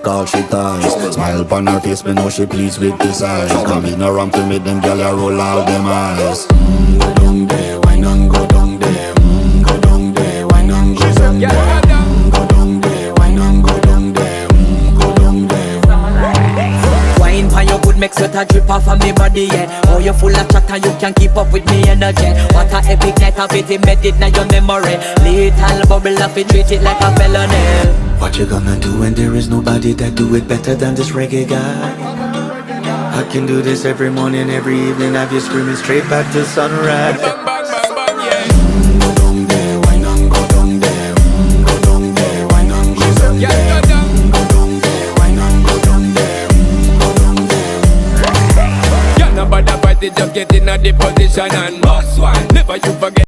All she ties, smile upon her face, me know she pleased with this eyes. Come in around to make them gyal a roll out them eyes. Go down there, wine and go down there. Go down there, wine and go down there. Go down there, wine and go down there. Go down there. Wine for your good make sweat a drip off of me body, yeah. Oh, you full of chatter, you can keep up with me energy. What a epic night of it, embedded in your memory. Little bubble of it, treat it like a felony. What you gonna do when there is nobody that do it better than this reggae guy? I can do this every morning, every evening, have you screaming straight back to sunrise. Go down there, wine and go down there. Go down there, wine and go down there. Go down there, wine and go down there. Go down there. Yeah, nobody fight it, just get in a the position and boss one. Never you forget.